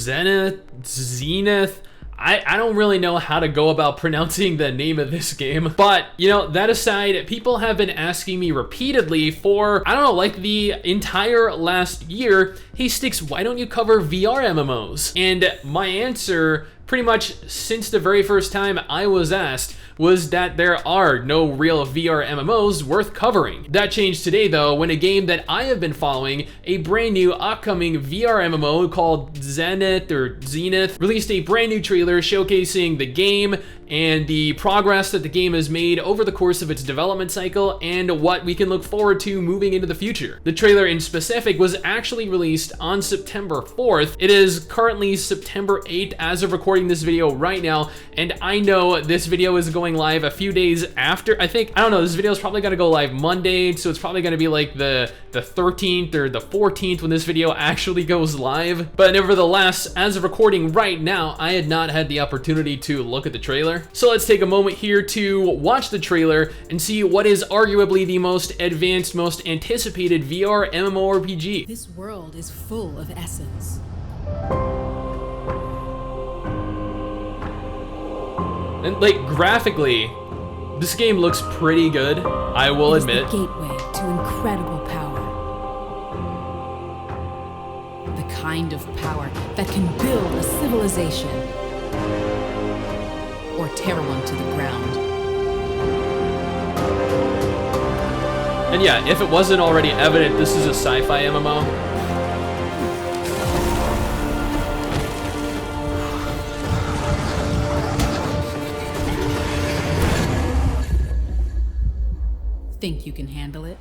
Zenith. I don't really know how to go about pronouncing the name of this game, but you know, that aside, people have been asking me repeatedly for, I don't know, like the entire last year, hey Sticks, why don't you cover VR MMOs? And my answer, pretty much since the very first time I was asked, was that there are no real VR MMOs worth covering. That changed today though, when a game that I have been following, a brand new upcoming VR MMO called Zenith, released a brand new trailer showcasing the game and the progress that the game has made over the course of its development cycle and what we can look forward to moving into the future. The trailer in specific was actually released on September 4th. It is currently September 8th as of recording this video right now, and I know this video is going live a few days after. I don't know, this video is probably gonna go live Monday, so it's probably gonna be like the 13th or the 14th when this video actually goes live. But nevertheless, as of recording right now, I had not had the opportunity to look at the trailer. So let's take a moment here to watch the trailer and see what is arguably the most advanced, most anticipated VR MMORPG. This world is full of essence. And like graphically, this game looks pretty good, I will admit. The gateway to incredible power. The kind of power that can build a civilization or tear one to the ground. And yeah, if it wasn't already evident, this is a sci-fi MMO. Think you can handle it?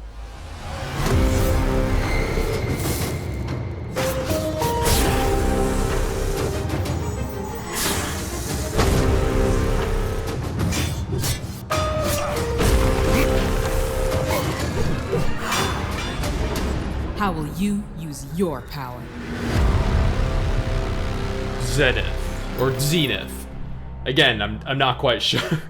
How will you use your power? Zenith, or Zenith. Again, I'm not quite sure.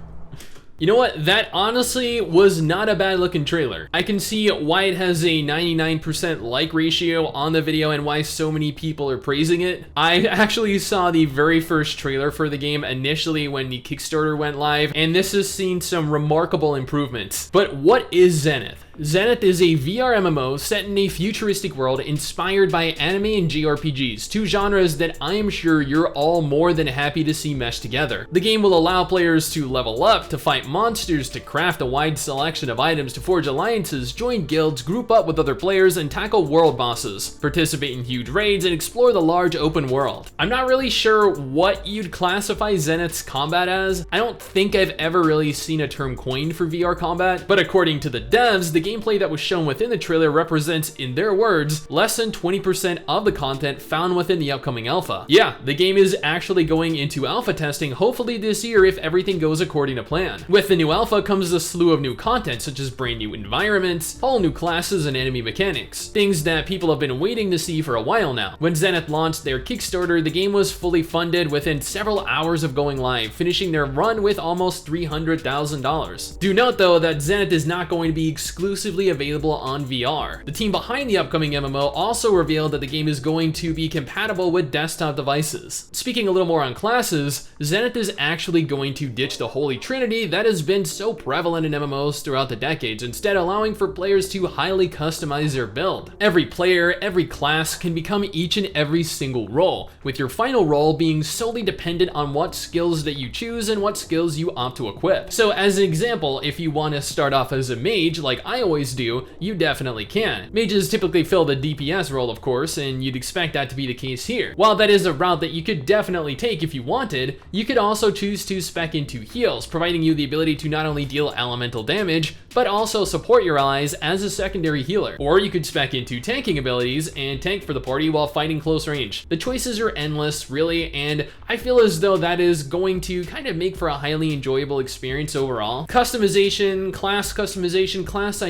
You know what, that honestly was not a bad looking trailer. I can see why it has a 99% like ratio on the video and why so many people are praising it. I actually saw the very first trailer for the game initially when the Kickstarter went live, and this has seen some remarkable improvements. But what is Zenith? Zenith is a VR MMO set in a futuristic world inspired by anime and JRPGs, two genres that I am sure you're all more than happy to see mesh together. The game will allow players to level up, to fight monsters, to craft a wide selection of items, to forge alliances, join guilds, group up with other players, and tackle world bosses, participate in huge raids, and explore the large open world. I'm not really sure what you'd classify Zenith's combat as. I don't think I've ever really seen a term coined for VR combat, but according to the devs, the gameplay that was shown within the trailer represents, in their words, less than 20% of the content found within the upcoming alpha. Yeah, the game is actually going into alpha testing hopefully this year if everything goes according to plan. With the new alpha comes a slew of new content such as brand new environments, all new classes and enemy mechanics, things that people have been waiting to see for a while now. When Zenith launched their Kickstarter, the game was fully funded within several hours of going live, finishing their run with almost $300,000. Do note though that Zenith is not going to be exclusively available on VR. The team behind the upcoming MMO also revealed that the game is going to be compatible with desktop devices. Speaking a little more on classes, Zenith is actually going to ditch the holy trinity that has been so prevalent in MMOs throughout the decades, instead allowing for players to highly customize their build. Every player, every class can become each and every single role, with your final role being solely dependent on what skills that you choose and what skills you opt to equip. So as an example, if you want to start off as a mage like I always do, you definitely can. Mages typically fill the DPS role, of course, and you'd expect that to be the case here. While that is a route that you could definitely take if you wanted, you could also choose to spec into heals, providing you the ability to not only deal elemental damage, but also support your allies as a secondary healer. Or you could spec into tanking abilities and tank for the party while fighting close range. The choices are endless, really, and I feel as though that is going to kind of make for a highly enjoyable experience overall. Customization, class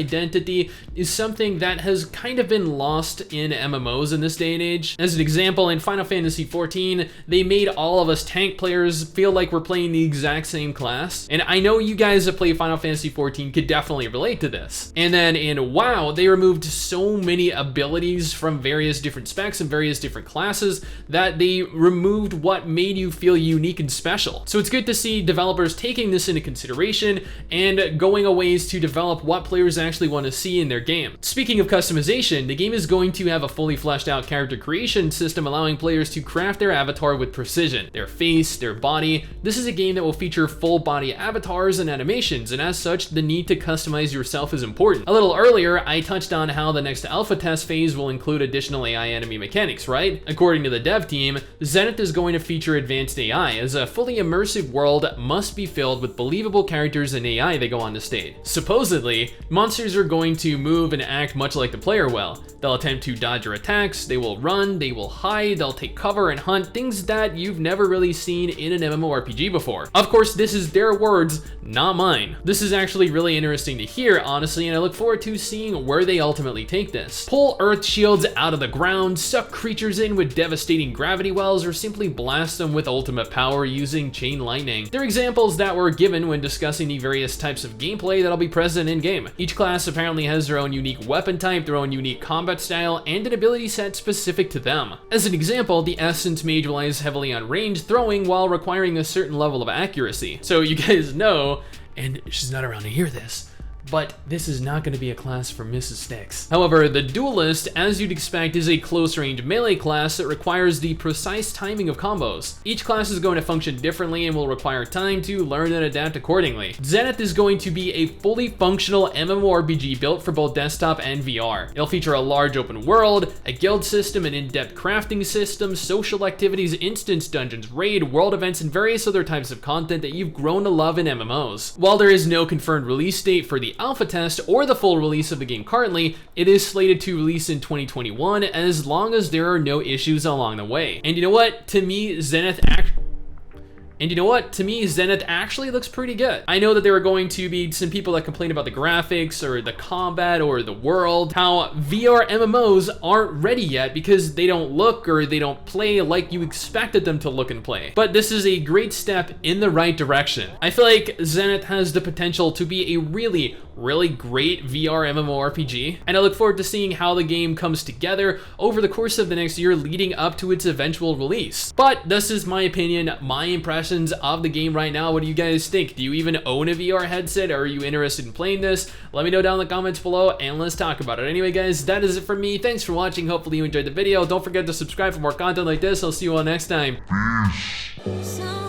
identity is something that has kind of been lost in MMOs in this day and age. As an example, in Final Fantasy XIV, they made all of us tank players feel like we're playing the exact same class. And I know you guys that play Final Fantasy XIV could definitely relate to this. And then in WoW, they removed so many abilities from various different specs and various different classes that they removed what made you feel unique and special. So it's good to see developers taking this into consideration and going a ways to develop what players actually want to see in their game. Speaking of customization, the game is going to have a fully fleshed out character creation system allowing players to craft their avatar with precision, their face, their body. This is a game that will feature full body avatars and animations, and as such, the need to customize yourself is important. A little earlier, I touched on how the next alpha test phase will include additional AI enemy mechanics, right? According to the dev team, Zenith is going to feature advanced AI, as a fully immersive world must be filled with believable characters and AI that go on the stage. Supposedly, monsters are going to move and act much like the player will. They'll attempt to dodge your attacks, they will run, they will hide, they'll take cover and hunt, things that you've never really seen in an MMORPG before. Of course, this is their words, not mine. This is actually really interesting to hear, honestly, and I look forward to seeing where they ultimately take this. Pull earth shields out of the ground, suck creatures in with devastating gravity wells, or simply blast them with ultimate power using chain lightning. They're examples that were given when discussing the various types of gameplay that'll be present in-game. Each class apparently has their own unique weapon type, their own unique combat style, and an ability set specific to them. As an example, the Essence Mage relies heavily on range throwing while requiring a certain level of accuracy. So you guys know, and she's not around to hear this, but this is not going to be a class for Mrs. Sticks. However, the Duelist, as you'd expect, is a close-range melee class that requires the precise timing of combos. Each class is going to function differently and will require time to learn and adapt accordingly. Zenith is going to be a fully functional MMORPG built for both desktop and VR. It'll feature a large open world, a guild system, an in-depth crafting system, social activities, instance dungeons, raid, world events, and various other types of content that you've grown to love in MMOs. While there is no confirmed release date for the alpha test or the full release of the game currently, it is slated to release in 2021 as long as there are no issues along the way. And you know what? To me, Zenith actually looks pretty good. I know that there are going to be some people that complain about the graphics or the combat or the world, how VR MMOs aren't ready yet because they don't look or they don't play like you expected them to look and play. But this is a great step in the right direction. I feel like Zenith has the potential to be a really great VR MMORPG, and I look forward to seeing how the game comes together over the course of the next year leading up to its eventual release. But this is my opinion, my impressions of the game right now. What do you guys think? Do you even own a VR headset, or are you interested in playing this? Let me know down in the comments below and let's talk about it. Anyway guys, that is it for me. Thanks for watching. Hopefully you enjoyed the video. Don't forget to subscribe for more content like this. I'll see you all next time. Peace.